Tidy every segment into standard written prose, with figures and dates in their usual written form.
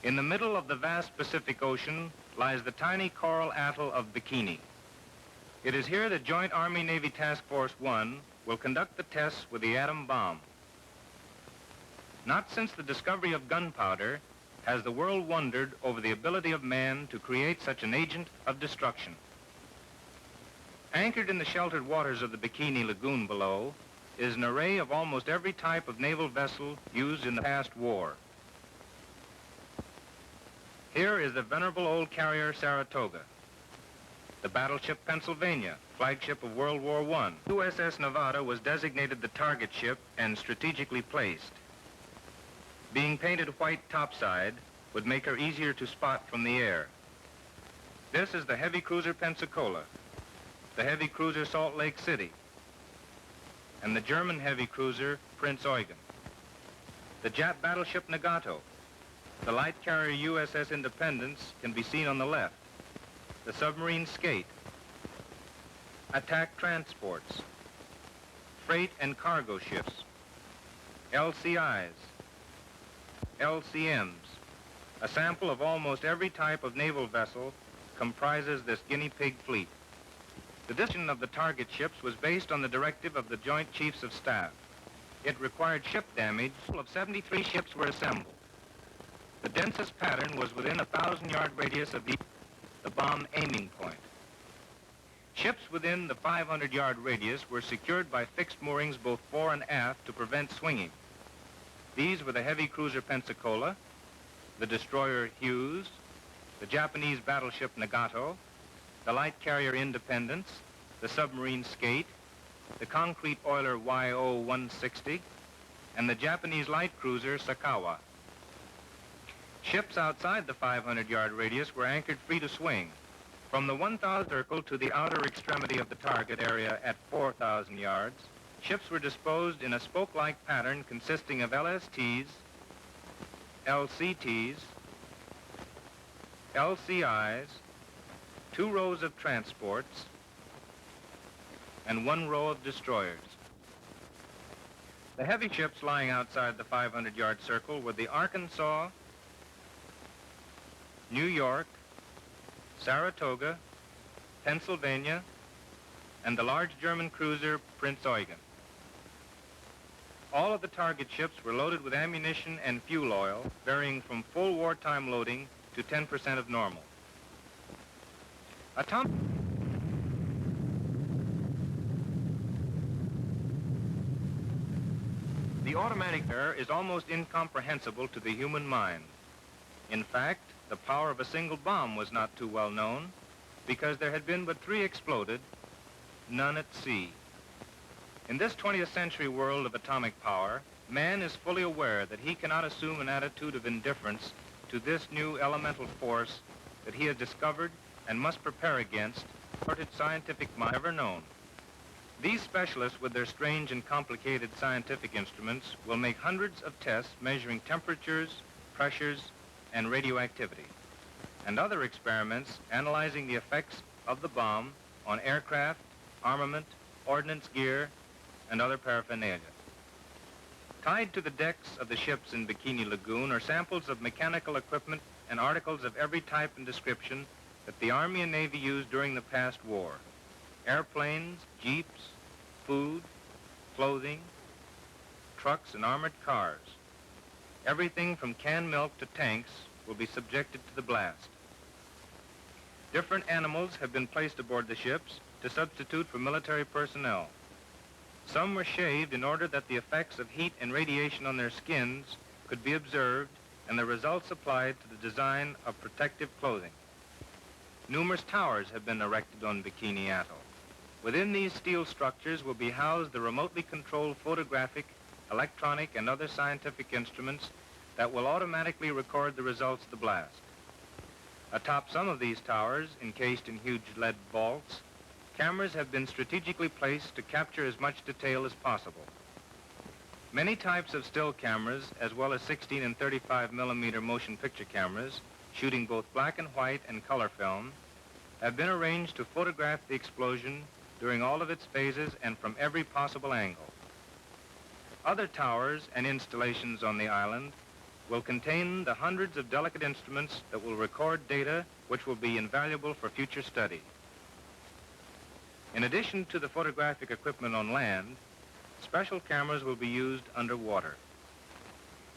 In the middle of the vast Pacific Ocean lies the tiny coral atoll of Bikini. It is here that Joint Army-Navy Task Force 1 will conduct the tests with the atom bomb. Not since the discovery of gunpowder has the world wondered over the ability of man to create such an agent of destruction. Anchored in the sheltered waters of the Bikini Lagoon below is an array of almost every type of naval vessel used in the past war. Here is the venerable old carrier Saratoga, the battleship Pennsylvania, flagship of World War I. USS Nevada was designated the target ship and strategically placed. Being painted white topside would make her easier to spot from the air. This is the heavy cruiser Pensacola, the heavy cruiser Salt Lake City, and the German heavy cruiser Prince Eugen, the Jap battleship Nagato, the light carrier USS Independence can be seen on the left, the submarine Skate, attack transports, freight and cargo ships, LCIs, LCMs. A sample of almost every type of naval vessel comprises this guinea pig fleet. The decision of the target ships was based on the directive of the Joint Chiefs of Staff. It required ship damage. Of 73 ships were assembled. The densest pattern was within a 1,000-yard radius of the bomb aiming point. Ships within the 500-yard radius were secured by fixed moorings both fore and aft to prevent swinging. These were the heavy cruiser Pensacola, the destroyer Hughes, the Japanese battleship Nagato, the light carrier Independence, the submarine Skate, the concrete oiler YO-160, and the Japanese light cruiser Sakawa. Ships outside the 500-yard radius were anchored free to swing. From the 1,000 circle to the outer extremity of the target area at 4,000 yards, ships were disposed in a spoke-like pattern consisting of LSTs, LCTs, LCIs, 2 rows of transports, and 1 row of destroyers. The heavy ships lying outside the 500-yard circle were the Arkansas, New York, Saratoga, Pennsylvania, and the large German cruiser Prince Eugen. All of the target ships were loaded with ammunition and fuel oil, varying from full wartime loading to 10% of normal. The automatic air is almost incomprehensible to the human mind. In fact, the power of a single bomb was not too well known because there had been but 3 exploded, none at sea. In this 20th century world of atomic power, man is fully aware that he cannot assume an attitude of indifference to this new elemental force that he has discovered and must prepare against the scientific mind ever known. These specialists with their strange and complicated scientific instruments will make hundreds of tests measuring temperatures, pressures, and radioactivity, and other experiments analyzing the effects of the bomb on aircraft, armament, ordnance gear, and other paraphernalia. Tied to the decks of the ships in Bikini Lagoon are samples of mechanical equipment and articles of every type and description that the Army and Navy used during the past war. Airplanes, jeeps, food, clothing, trucks, and armored cars. Everything from canned milk to tanks will be subjected to the blast. Different animals have been placed aboard the ships to substitute for military personnel. Some were shaved in order that the effects of heat and radiation on their skins could be observed and the results applied to the design of protective clothing. Numerous towers have been erected on Bikini Atoll. Within these steel structures will be housed the remotely controlled photographic, electronic, and other scientific instruments that will automatically record the results of the blast. Atop some of these towers, encased in huge lead vaults, cameras have been strategically placed to capture as much detail as possible. Many types of still cameras, as well as 16 and 35 millimeter motion picture cameras, shooting both black and white and color film, have been arranged to photograph the explosion during all of its phases and from every possible angle. Other towers and installations on the island will contain the hundreds of delicate instruments that will record data which will be invaluable for future study. In addition to the photographic equipment on land, special cameras will be used underwater.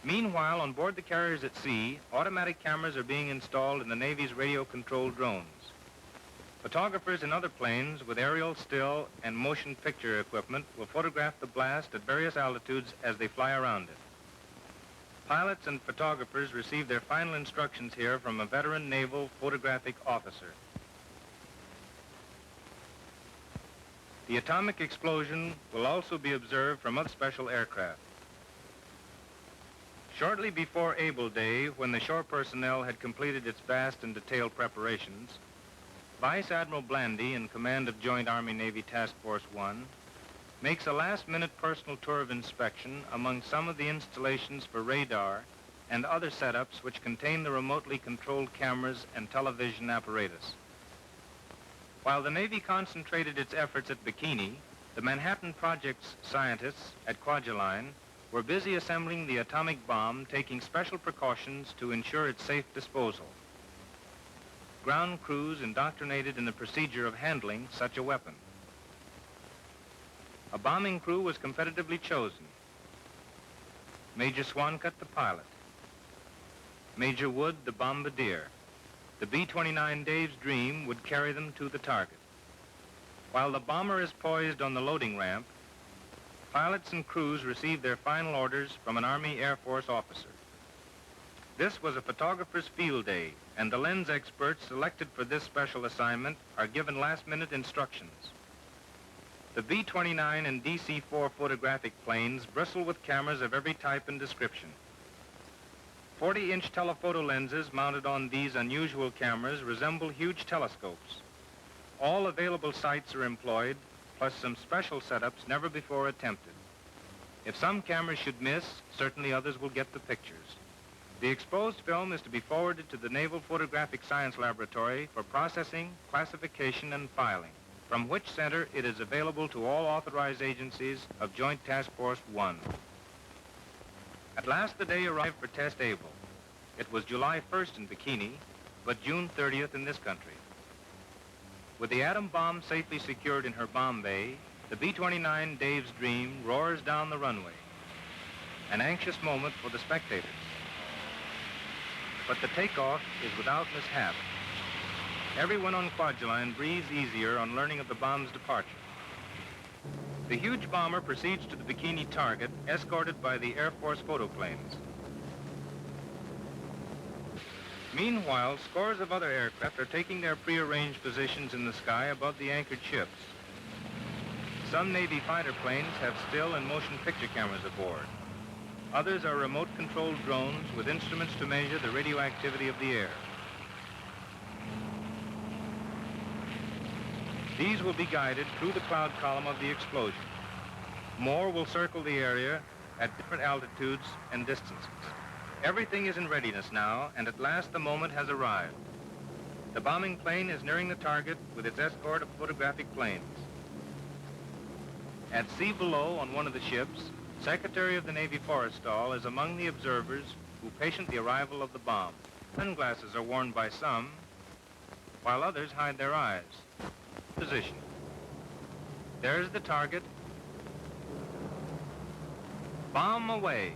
Meanwhile, on board the carriers at sea, automatic cameras are being installed in the Navy's radio-controlled drones. Photographers in other planes with aerial, still, and motion picture equipment will photograph the blast at various altitudes as they fly around it. Pilots and photographers receive their final instructions here from a veteran naval photographic officer. The atomic explosion will also be observed from other special aircraft. Shortly before Able Day, when the shore personnel had completed its vast and detailed preparations, Vice Admiral Blandy, in command of Joint Army-Navy Task Force 1, makes a last-minute personal tour of inspection among some of the installations for radar and other setups which contain the remotely controlled cameras and television apparatus. While the Navy concentrated its efforts at Bikini, the Manhattan Project's scientists at Kwajalein were busy assembling the atomic bomb, taking special precautions to ensure its safe disposal. Ground crews indoctrinated in the procedure of handling such a weapon. A bombing crew was competitively chosen. Major Swancutt, the pilot. Major Wood, the bombardier. The B-29 Dave's Dream would carry them to the target. While the bomber is poised on the loading ramp, pilots and crews receive their final orders from an Army Air Force officer. This was a photographer's field day, and the lens experts selected for this special assignment are given last-minute instructions. The B-29 and DC-4 photographic planes bristle with cameras of every type and description. 40-inch telephoto lenses mounted on these unusual cameras resemble huge telescopes. All available sights are employed, plus some special setups never before attempted. If some cameras should miss, certainly others will get the pictures. The exposed film is to be forwarded to the Naval Photographic Science Laboratory for processing, classification, and filing, from which center it is available to all authorized agencies of Joint Task Force 1. At last the day arrived for Test Able. It was July 1st in Bikini, but June 30th in this country. With the atom bomb safely secured in her bomb bay, the B-29 Dave's Dream roars down the runway. An anxious moment for the spectators. But the takeoff is without mishap. Everyone on Kwajalein breathes easier on learning of the bomb's departure. The huge bomber proceeds to the Bikini target, escorted by the Air Force photoplanes. Meanwhile, scores of other aircraft are taking their prearranged positions in the sky above the anchored ships. Some Navy fighter planes have still and motion picture cameras aboard. Others are remote-controlled drones with instruments to measure the radioactivity of the air. These will be guided through the cloud column of the explosion. More will circle the area at different altitudes and distances. Everything is in readiness now, and at last the moment has arrived. The bombing plane is nearing the target with its escort of photographic planes. At sea below, on one of the ships, Secretary of the Navy Forrestal is among the observers who patient the arrival of the bomb. Sunglasses are worn by some, while others hide their eyes. Position. There's the target. Bomb away.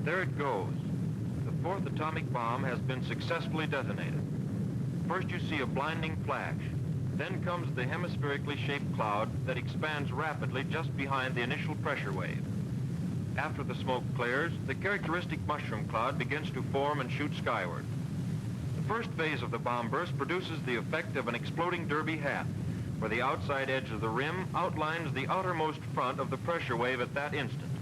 There it goes. The fourth atomic bomb has been successfully detonated. First you see a blinding flash. Then comes the hemispherically shaped cloud that expands rapidly just behind the initial pressure wave. After the smoke clears, the characteristic mushroom cloud begins to form and shoot skyward. The first phase of the bomb burst produces the effect of an exploding derby hat, where the outside edge of the rim outlines the outermost front of the pressure wave at that instant.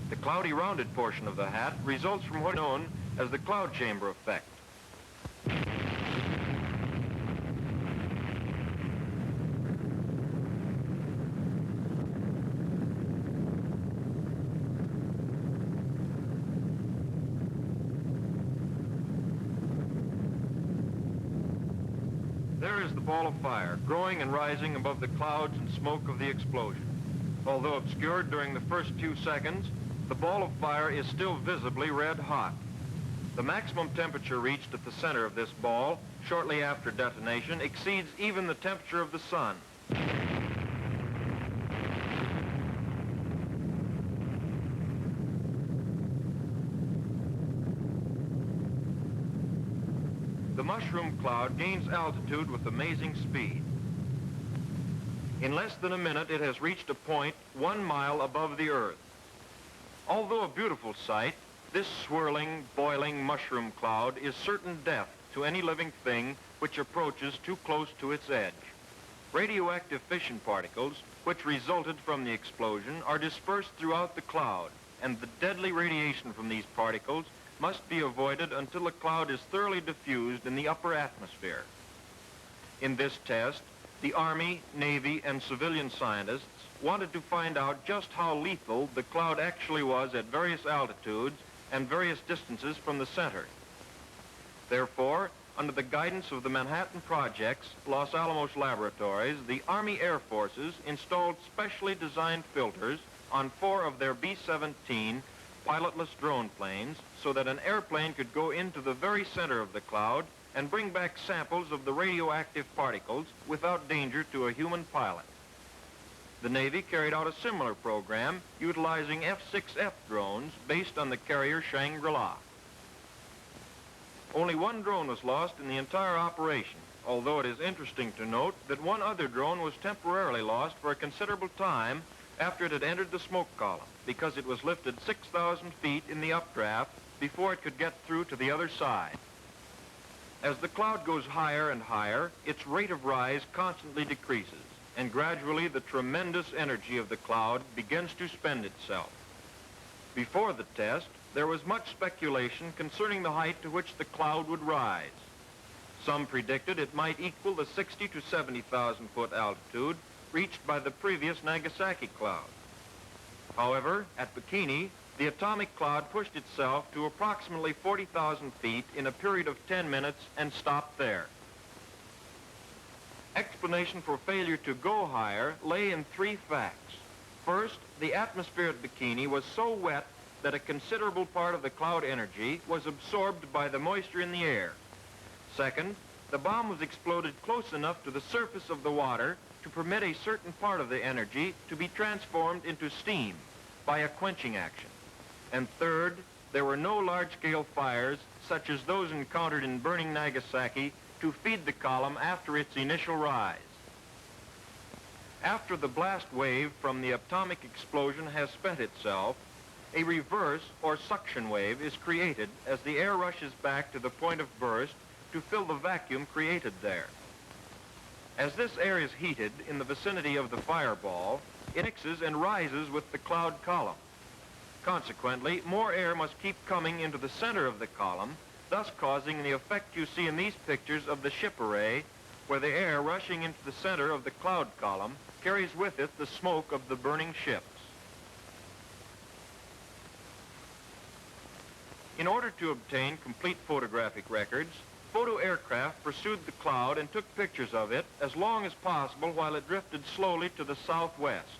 The cloudy rounded portion of the hat results from what is known as the cloud chamber effect. ball of fire, growing and rising above the clouds and smoke of the explosion. Although obscured during the first few seconds, the ball of fire is still visibly red hot. The maximum temperature reached at the center of this ball shortly after detonation exceeds even the temperature of the sun. The mushroom cloud gains altitude with amazing speed. In less than a minute, it has reached a point 1 mile above the Earth. Although a beautiful sight, this swirling, boiling mushroom cloud is certain death to any living thing which approaches too close to its edge. Radioactive fission particles, which resulted from the explosion, are dispersed throughout the cloud, and the deadly radiation from these particles must be avoided until the cloud is thoroughly diffused in the upper atmosphere. In this test, the Army, Navy, and civilian scientists wanted to find out just how lethal the cloud actually was at various altitudes and various distances from the center. Therefore, under the guidance of the Manhattan Project's Los Alamos laboratories, the Army Air Forces installed specially designed filters on 4 of their B-17 pilotless drone planes so that an airplane could go into the very center of the cloud and bring back samples of the radioactive particles without danger to a human pilot. The Navy carried out a similar program utilizing F-6F drones based on the carrier Shangri-La. Only 1 drone was lost in the entire operation, although it is interesting to note that 1 other drone was temporarily lost for a considerable time after it had entered the smoke column, because it was lifted 6,000 feet in the updraft before it could get through to the other side. As the cloud goes higher and higher, its rate of rise constantly decreases, and gradually the tremendous energy of the cloud begins to spend itself. Before the test, there was much speculation concerning the height to which the cloud would rise. Some predicted it might equal the 60 to 70,000 foot altitude reached by the previous Nagasaki cloud. However, at Bikini, the atomic cloud pushed itself to approximately 40,000 feet in a period of 10 minutes and stopped there. Explanation for failure to go higher lay in 3 facts. First, the atmosphere at Bikini was so wet that a considerable part of the cloud energy was absorbed by the moisture in the air. Second, the bomb was exploded close enough to the surface of the water to permit a certain part of the energy to be transformed into steam by a quenching action. And third, there were no large-scale fires such as those encountered in burning Nagasaki to feed the column after its initial rise. After the blast wave from the atomic explosion has spent itself, a reverse or suction wave is created as the air rushes back to the point of burst to fill the vacuum created there. As this air is heated in the vicinity of the fireball, it mixes and rises with the cloud column. Consequently, more air must keep coming into the center of the column, thus causing the effect you see in these pictures of the ship array, where the air rushing into the center of the cloud column carries with it the smoke of the burning ships. In order to obtain complete photographic records, photo aircraft pursued the cloud and took pictures of it as long as possible while it drifted slowly to the southwest.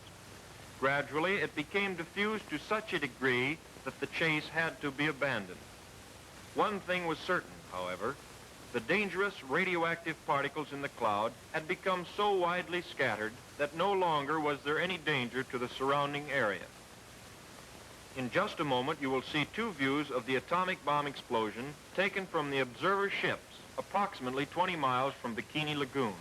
Gradually, it became diffused to such a degree that the chase had to be abandoned. One thing was certain, however: the dangerous radioactive particles in the cloud had become so widely scattered that no longer was there any danger to the surrounding area. In just a moment, you will see 2 views of the atomic bomb explosion taken from the observer ships approximately 20 miles from Bikini Lagoon.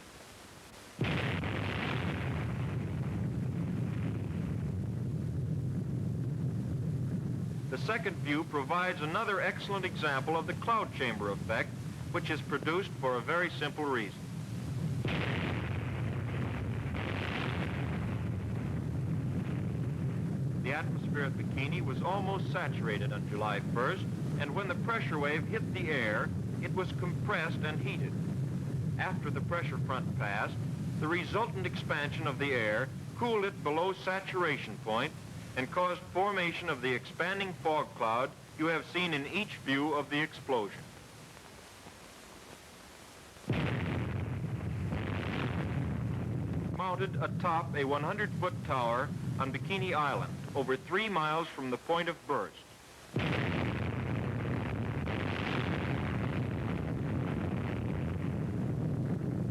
The second view provides another excellent example of the cloud chamber effect, which is produced for a very simple reason. The atmosphere at Bikini was almost saturated on July 1st, and when the pressure wave hit the air, it was compressed and heated. After the pressure front passed, the resultant expansion of the air cooled it below saturation point and caused formation of the expanding fog cloud you have seen in each view of the explosion. mounted atop a 100-foot tower on Bikini Island, over 3 miles from the point of burst.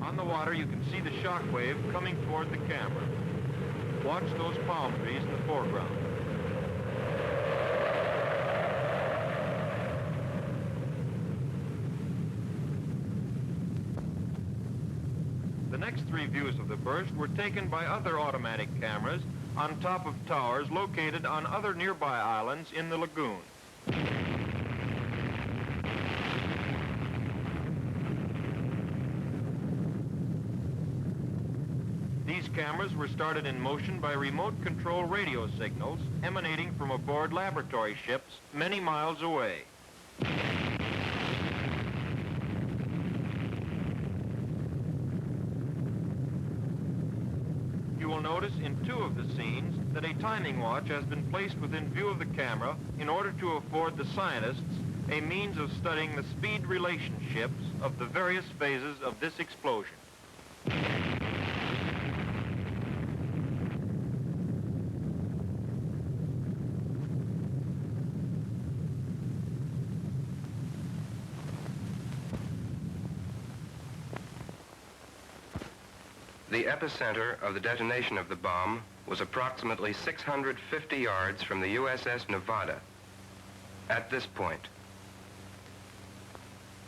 On the water, you can see the shock wave coming toward the camera. Watch those palm trees in the foreground. The next 3 views of the burst were taken by other automatic cameras on top of towers located on other nearby islands in the lagoon. These cameras were started in motion by remote control radio signals emanating from aboard laboratory ships many miles away. You will notice in 2 of the scenes that a timing watch has been placed within view of the camera in order to afford the scientists a means of studying the speed relationships of the various phases of this explosion. The epicenter of the detonation of the bomb was approximately 650 yards from the USS Nevada. At this point,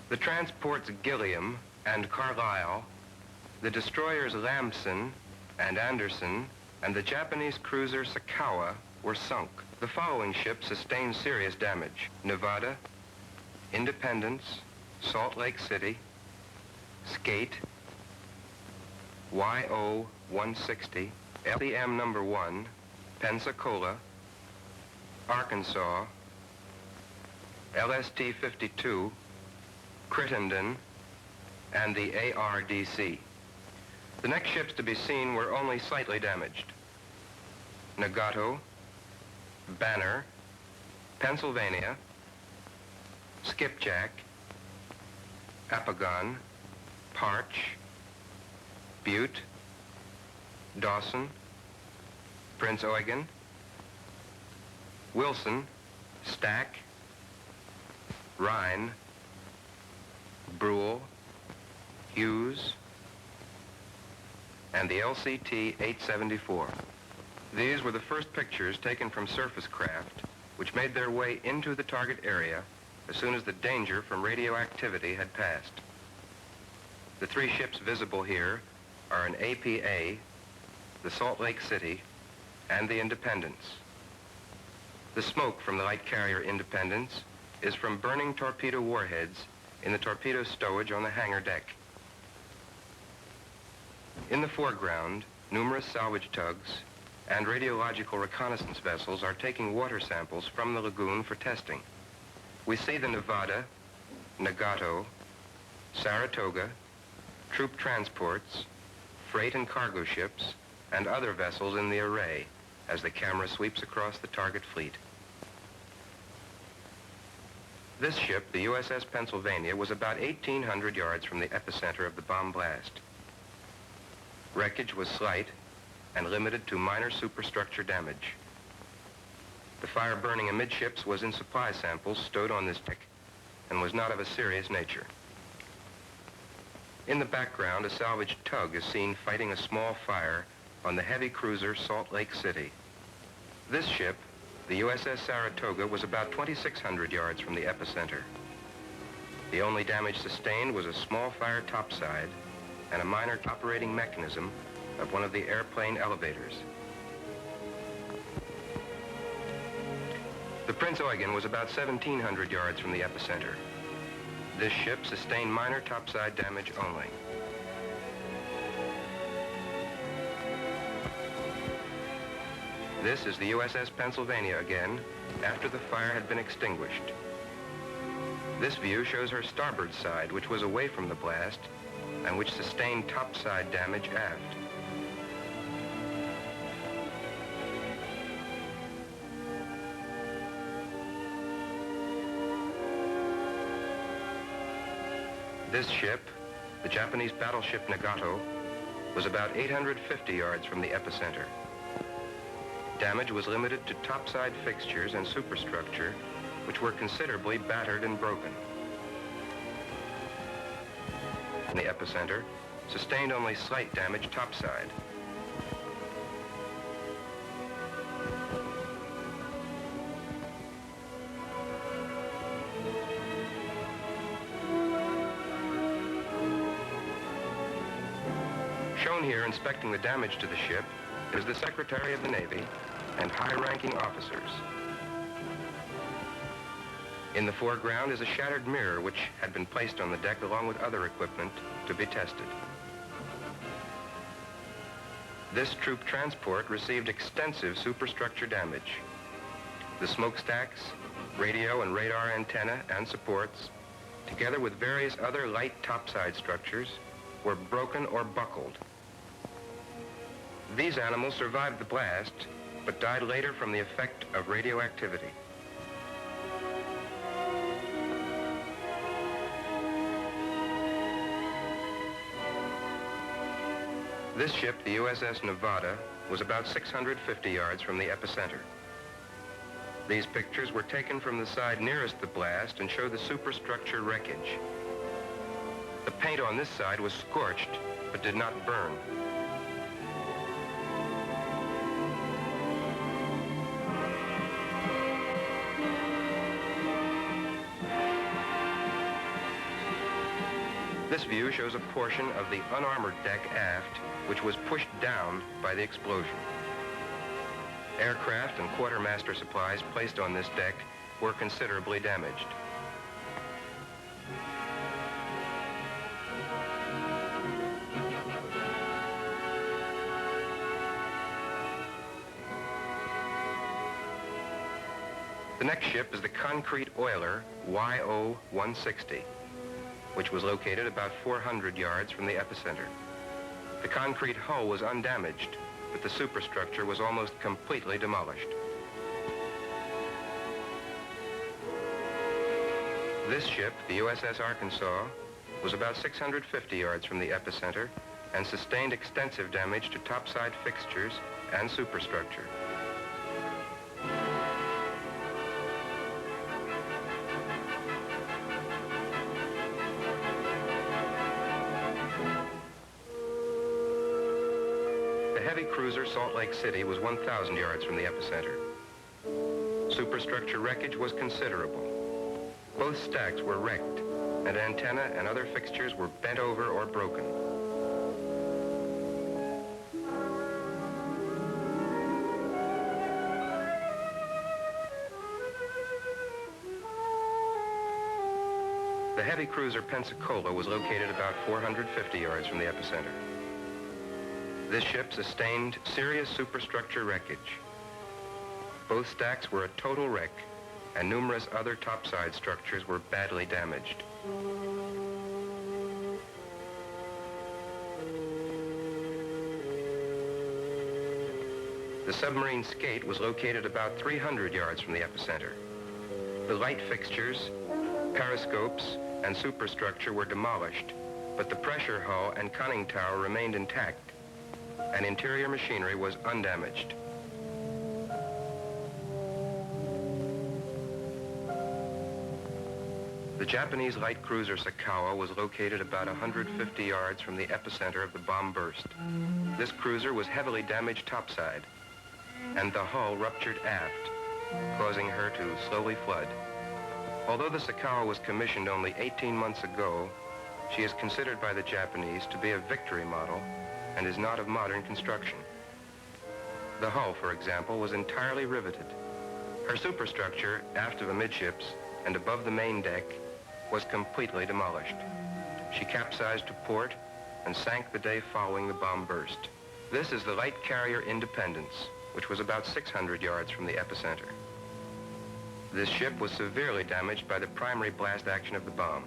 the transports Gilliam and Carlisle, the destroyers Lamson and Anderson, and the Japanese cruiser Sakawa were sunk. The following ships sustained serious damage: Nevada, Independence, Salt Lake City, Skate, YO-160, LCM number 1, Pensacola, Arkansas, LST-52, Crittenden, and the ARDC. The next ships to be seen were only slightly damaged: Nagato, Banner, Pennsylvania, Skipjack, Apagon, Parch, Butte, Dawson, Prince Eugen, Wilson, Stack, Rhine, Brule, Hughes, and the LCT-874. These were the first pictures taken from surface craft, which made their way into the target area as soon as the danger from radioactivity had passed. The 3 ships visible here are an APA, the Salt Lake City, and the Independence. The smoke from the light carrier Independence is from burning torpedo warheads in the torpedo stowage on the hangar deck. In the foreground, numerous salvage tugs and radiological reconnaissance vessels are taking water samples from the lagoon for testing. We see the Nevada, Nagato, Saratoga, troop transports, freight and cargo ships, and other vessels in the array as the camera sweeps across the target fleet. This ship, the USS Pennsylvania, was about 1,800 yards from the epicenter of the bomb blast. Wreckage was slight and limited to minor superstructure damage. The fire burning amidships was in supply samples stowed on this deck and was not of a serious nature. In the background, a salvage tug is seen fighting a small fire on the heavy cruiser Salt Lake City. This ship, the USS Saratoga, was about 2,600 yards from the epicenter. The only damage sustained was a small fire topside and a minor operating mechanism of one of the airplane elevators. The Prince Eugen was about 1,700 yards from the epicenter. This ship sustained minor topside damage only. This is the USS Pennsylvania again, after the fire had been extinguished. This view shows her starboard side, which was away from the blast, and which sustained topside damage aft. This ship, the Japanese battleship Nagato, was about 850 yards from the epicenter. Damage was limited to topside fixtures and superstructure, which were considerably battered and broken. The epicenter sustained only slight damage topside. Shown here inspecting the damage to the ship is the Secretary of the Navy and high-ranking officers. In the foreground is a shattered mirror which had been placed on the deck along with other equipment to be tested. This troop transport received extensive superstructure damage. The smokestacks, radio and radar antenna and supports, together with various other light topside structures, were broken or buckled. These animals survived the blast, but died later from the effect of radioactivity. This ship, the USS Nevada, was about 650 yards from the epicenter. These pictures were taken from the side nearest the blast and show the superstructure wreckage. The paint on this side was scorched, but did not burn. This view shows a portion of the unarmored deck aft, which was pushed down by the explosion. Aircraft and quartermaster supplies placed on this deck were considerably damaged. The next ship is the concrete oiler YO-160, which was located about 400 yards from the epicenter. The concrete hull was undamaged, but the superstructure was almost completely demolished. This ship, the USS Arkansas, was about 650 yards from the epicenter and sustained extensive damage to topside fixtures and superstructure. The heavy cruiser Salt Lake City was 1,000 yards from the epicenter. Superstructure wreckage was considerable. Both stacks were wrecked, and antenna and other fixtures were bent over or broken. The heavy cruiser Pensacola was located about 450 yards from the epicenter. This ship sustained serious superstructure wreckage. Both stacks were a total wreck, and numerous other topside structures were badly damaged. The submarine Skate was located about 300 yards from the epicenter. The light fixtures, periscopes, and superstructure were demolished, but the pressure hull and conning tower remained intact, and interior machinery was undamaged. The Japanese light cruiser Sakawa was located about 150 yards from the epicenter of the bomb burst. This cruiser was heavily damaged topside, and the hull ruptured aft, causing her to slowly flood. Although the Sakawa was commissioned only 18 months ago, she is considered by the Japanese to be a victory model and is not of modern construction. The hull, for example, was entirely riveted. Her superstructure, aft of amidships and above the main deck, was completely demolished. She capsized to port and sank the day following the bomb burst. This is the light carrier Independence, which was about 600 yards from the epicenter. This ship was severely damaged by the primary blast action of the bomb.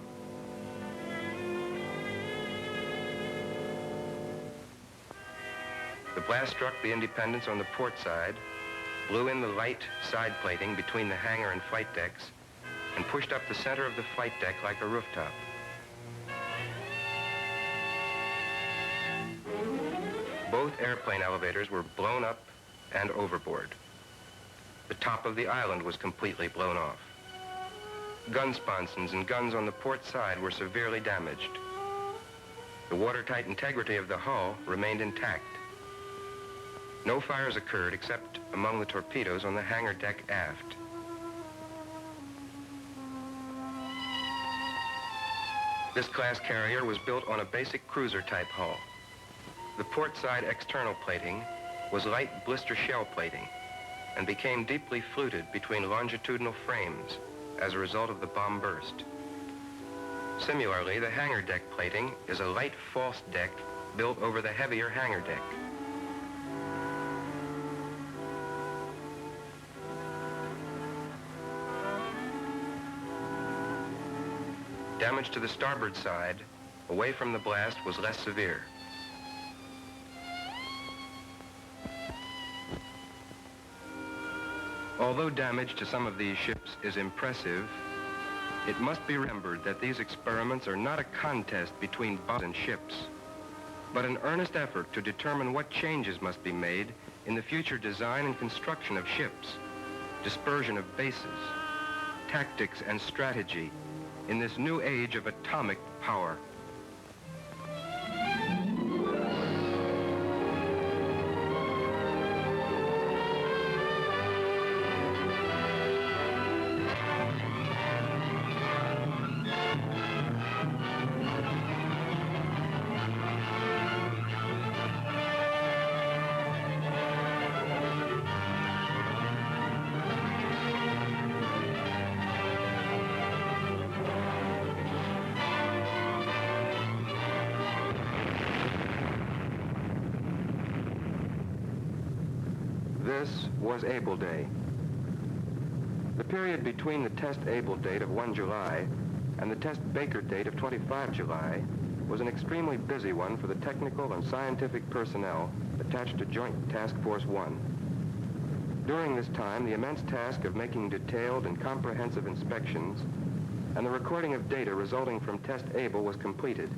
The blast struck the Independence on the port side, blew in the light side plating between the hangar and flight decks, and pushed up the center of the flight deck like a rooftop. both airplane elevators were blown up and overboard. The top of the island was completely blown off. Gun sponsons and guns on the port side were severely damaged. The watertight integrity of the hull remained intact. No fires occurred except among the torpedoes on the hangar deck aft. This class carrier was built on a basic cruiser-type hull. The port side external plating was light blister shell plating and became deeply fluted between longitudinal frames as a result of the bomb burst. Similarly, the hangar deck plating is a light false deck built over the heavier hangar deck. Damage to the starboard side, away from the blast, was less severe. Although damage to some of these ships is impressive, it must be remembered that these experiments are not a contest between bombs and ships, but an earnest effort to determine what changes must be made in the future design and construction of ships, dispersion of bases, tactics and strategy in this new age of atomic power. This was Able Day. The period between the test Able date of 1 July and the test Baker date of 25 July was an extremely busy one for the technical and scientific personnel attached to Joint Task Force 1. During this time, the immense task of making detailed and comprehensive inspections and the recording of data resulting from test Able was completed.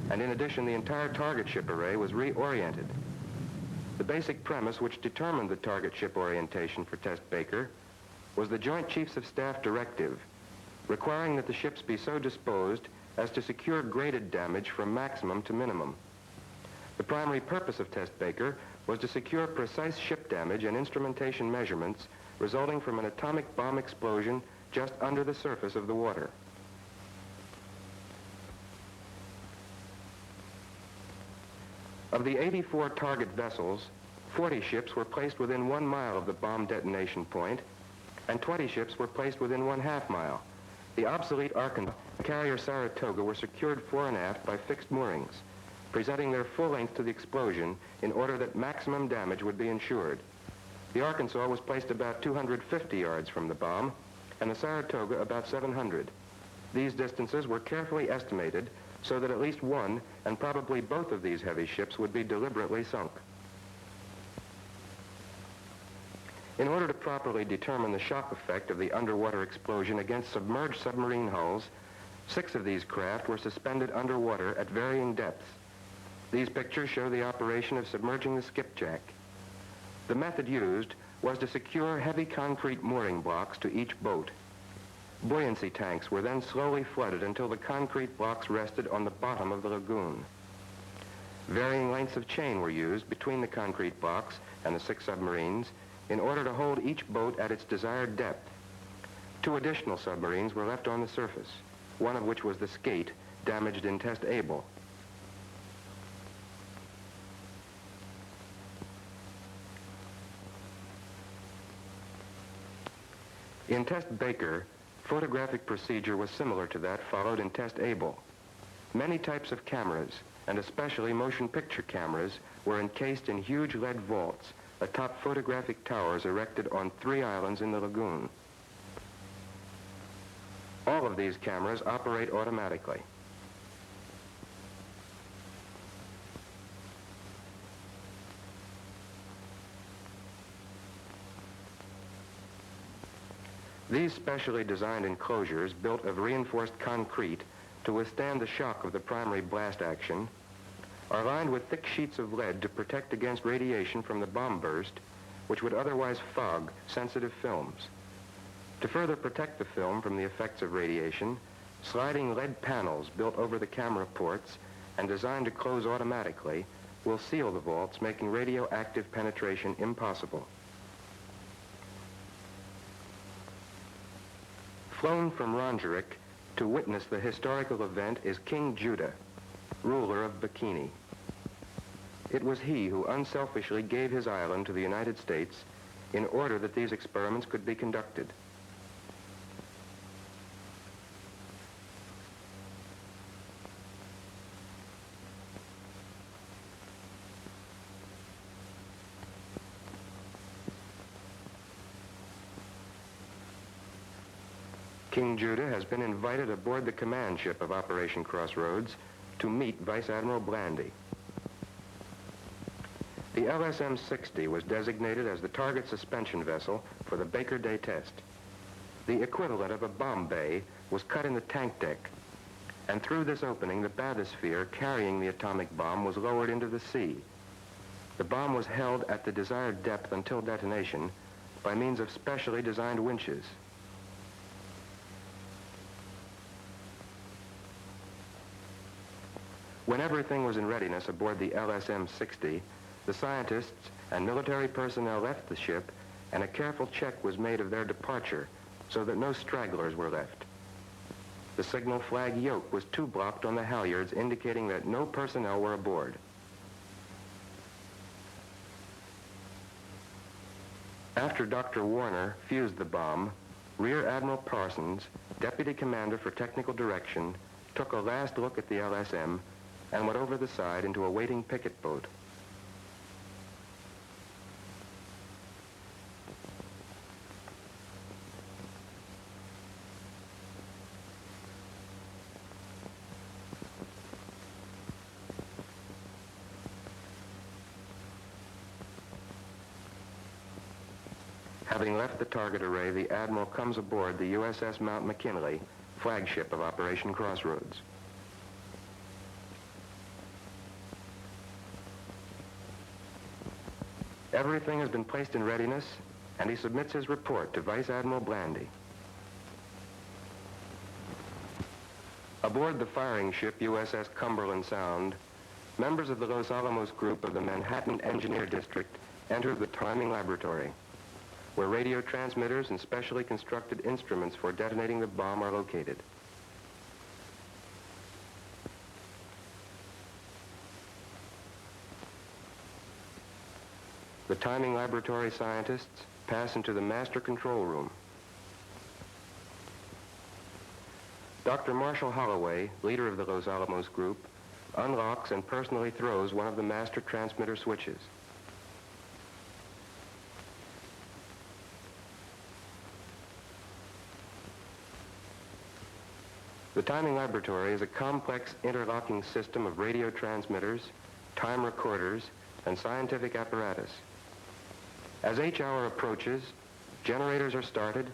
And in addition, the entire target ship array was reoriented. The basic premise which determined the target ship orientation for Test Baker was the Joint Chiefs of Staff directive, requiring that the ships be so disposed as to secure graded damage from maximum to minimum. The primary purpose of Test Baker was to secure precise ship damage and instrumentation measurements resulting from an atomic bomb explosion just under the surface of the water. Of the 84 target vessels, 40 ships were placed within 1 mile of the bomb detonation point, and 20 ships were placed within 1/2 mile. The obsolete Arkansas and carrier Saratoga were secured fore and aft by fixed moorings, presenting their full length to the explosion in order that maximum damage would be ensured. The Arkansas was placed about 250 yards from the bomb, and the Saratoga about 700. These distances were carefully estimated so that at least one, and probably both of these heavy ships would be deliberately sunk. In order to properly determine the shock effect of the underwater explosion against submerged submarine hulls, 6 of these craft were suspended underwater at varying depths. These pictures show the operation of submerging the skipjack. The method used was to secure heavy concrete mooring blocks to each boat. Buoyancy tanks were then slowly flooded until the concrete blocks rested on the bottom of the lagoon. Varying lengths of chain were used between the concrete blocks and the 6 submarines in order to hold each boat at its desired depth. 2 additional submarines were left on the surface, one of which was the Skate, damaged in Test Able. In Test Baker, photographic procedure was similar to that followed in Test Able. Many types of cameras, and especially motion picture cameras, were encased in huge lead vaults atop photographic towers erected on 3 islands in the lagoon. All of these cameras operate automatically. These specially designed enclosures, built of reinforced concrete to withstand the shock of the primary blast action, are lined with thick sheets of lead to protect against radiation from the bomb burst, which would otherwise fog sensitive films. To further protect the film from the effects of radiation, sliding lead panels built over the camera ports and designed to close automatically will seal the vaults, making radioactive penetration impossible. Flown from Rongerik to witness the historical event is King Judah, ruler of Bikini. It was he who unselfishly gave his island to the United States in order that these experiments could be conducted. King Judah has been invited aboard the command ship of Operation Crossroads to meet Vice Admiral Blandy. The LSM-60 was designated as the target suspension vessel for the Baker Day test. The equivalent of a bomb bay was cut in the tank deck, and through this opening, the bathysphere carrying the atomic bomb was lowered into the sea. The bomb was held at the desired depth until detonation by means of specially designed winches. When everything was in readiness aboard the LSM-60, the scientists and military personnel left the ship, and a careful check was made of their departure so that no stragglers were left. The signal flag yoke was two-blocked on the halyards, indicating that no personnel were aboard. After Dr. Warner fused the bomb, Rear Admiral Parsons, Deputy Commander for Technical Direction, took a last look at the LSM and went over the side into a waiting picket boat. Having left the target array, the Admiral comes aboard the USS Mount McKinley, flagship of Operation Crossroads. Everything has been placed in readiness, and he submits his report to Vice Admiral Blandy. Aboard the firing ship USS Cumberland Sound, members of the Los Alamos group of the Manhattan Engineer District enter the timing laboratory, where radio transmitters and specially constructed instruments for detonating the bomb are located. The timing laboratory scientists pass into the master control room. Dr. Marshall Holloway, leader of the Los Alamos group, unlocks and personally throws one of the master transmitter switches. The timing laboratory is a complex interlocking system of radio transmitters, time recorders, and scientific apparatus. As H-hour approaches, generators are started,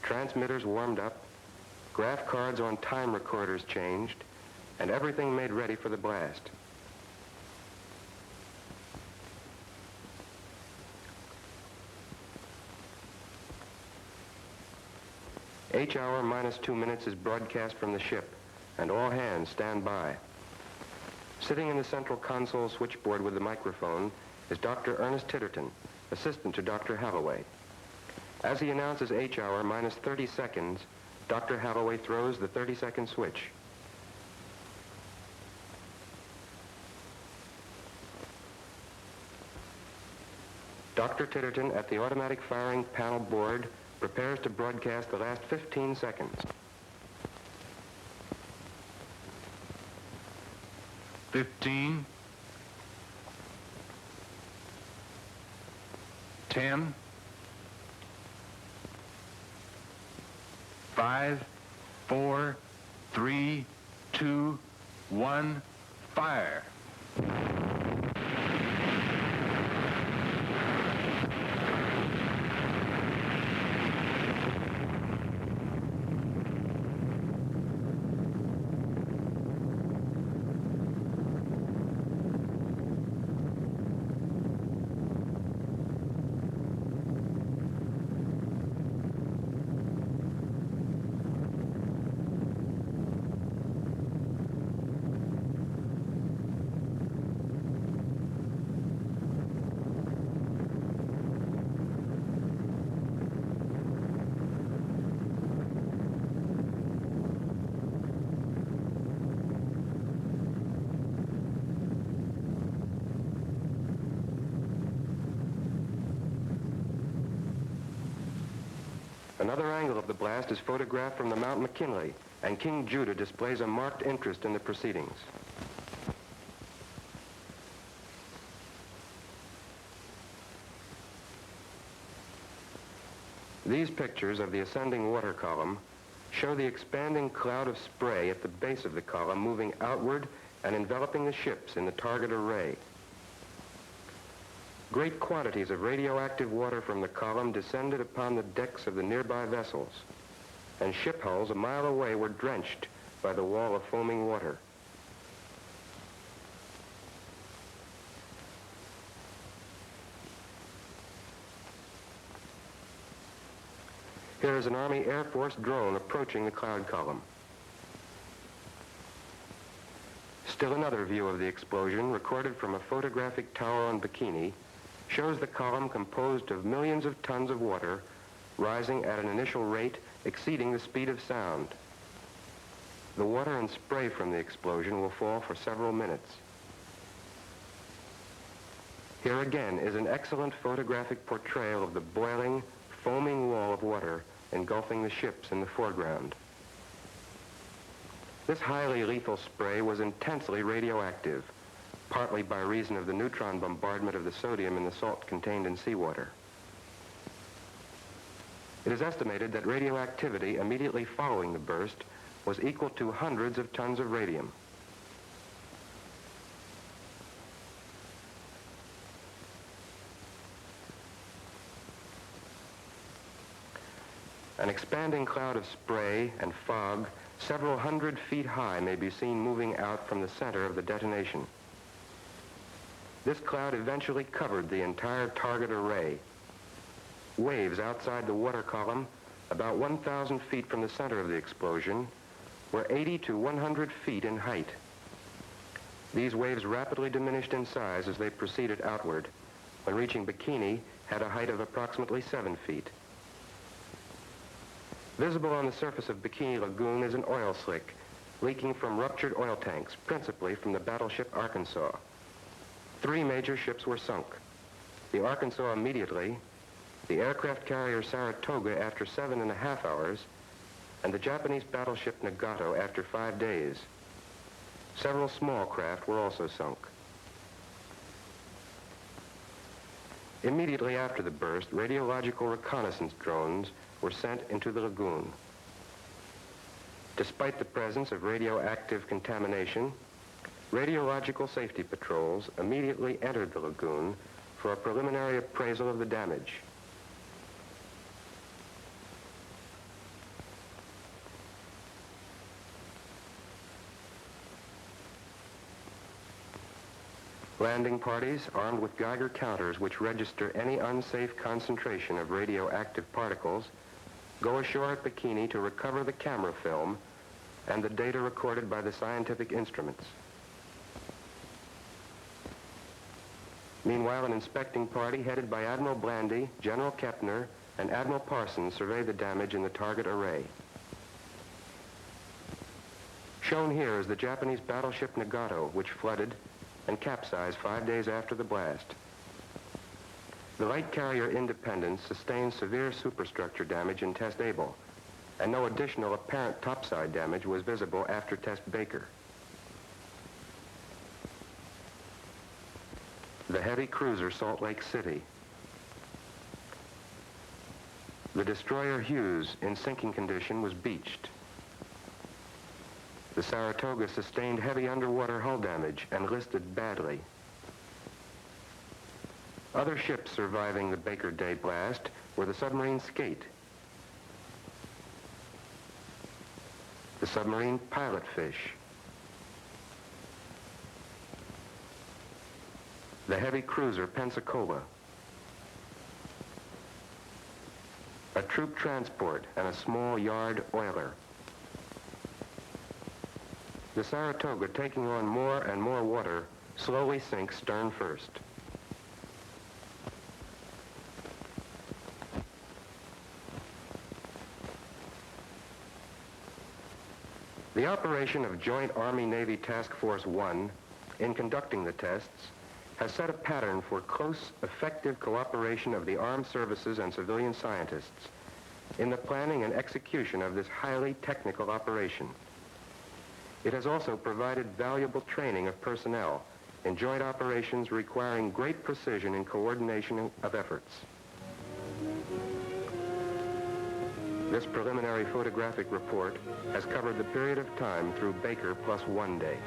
transmitters warmed up, graph cards on time recorders changed, and everything made ready for the blast. H-hour minus 2 minutes is broadcast from the ship, and all hands stand by. Sitting in the central console switchboard with the microphone is Dr. Ernest Titterton, assistant to Dr. Holloway. As he announces H-hour minus 30 seconds, Dr. Holloway throws the 30-second switch. Dr. Titterton at the automatic firing panel board prepares to broadcast the last 15 seconds. 15, 10, 5, 4, 3, 2, 1, fire. Another angle of the blast is photographed from the Mount McKinley, and King Judah displays a marked interest in the proceedings. These pictures of the ascending water column show the expanding cloud of spray at the base of the column moving outward and enveloping the ships in the target array. Great quantities of radioactive water from the column descended upon the decks of the nearby vessels, and ship hulls a mile away were drenched by the wall of foaming water. Here is an Army Air Force drone approaching the cloud column. Still another view of the explosion, recorded from a photographic tower on Bikini, shows the column composed of millions of tons of water rising at an initial rate exceeding the speed of sound. The water and spray from the explosion will fall for several minutes. Here again is an excellent photographic portrayal of the boiling, foaming wall of water engulfing the ships in the foreground. This highly lethal spray was intensely radioactive, partly by reason of the neutron bombardment of the sodium in the salt contained in seawater. It is estimated that radioactivity immediately following the burst was equal to hundreds of tons of radium. An expanding cloud of spray and fog several hundred feet high may be seen moving out from the center of the detonation. This cloud eventually covered the entire target array. Waves outside the water column, about 1,000 feet from the center of the explosion, were 80 to 100 feet in height. These waves rapidly diminished in size as they proceeded outward, when reaching Bikini had a height of approximately 7 feet. Visible on the surface of Bikini Lagoon is an oil slick, leaking from ruptured oil tanks, principally from the battleship Arkansas. 3 major ships were sunk. The Arkansas immediately, the aircraft carrier Saratoga after 7.5 hours, and the Japanese battleship Nagato after 5 days. Several small craft were also sunk. Immediately after the burst, radiological reconnaissance drones were sent into the lagoon. Despite the presence of radioactive contamination, radiological safety patrols immediately entered the lagoon for a preliminary appraisal of the damage. Landing parties, armed with Geiger counters which register any unsafe concentration of radioactive particles, go ashore at Bikini to recover the camera film and the data recorded by the scientific instruments. Meanwhile, an inspecting party headed by Admiral Blandy, General Kepner, and Admiral Parsons survey the damage in the target array. Shown here is the Japanese battleship Nagato, which flooded and capsized 5 days after the blast. The light carrier Independence sustained severe superstructure damage in Test Able, and no additional apparent topside damage was visible after Test Baker. The heavy cruiser Salt Lake City. The destroyer Hughes, in sinking condition, was beached. The Saratoga sustained heavy underwater hull damage and listed badly. Other ships surviving the Baker Day blast were the submarine Skate, the submarine Pilotfish, the heavy cruiser Pensacola, a troop transport, and a small yard oiler. The Saratoga, taking on more and more water, slowly sinks stern first. The operation of Joint Army-Navy Task Force 1, in conducting the tests, has set a pattern for close, effective cooperation of the armed services and civilian scientists, in the planning and execution of this highly technical operation. It has also provided valuable training of personnel in joint operations requiring great precision and coordination of efforts. This preliminary photographic report has covered the period of time through Baker plus 1 day.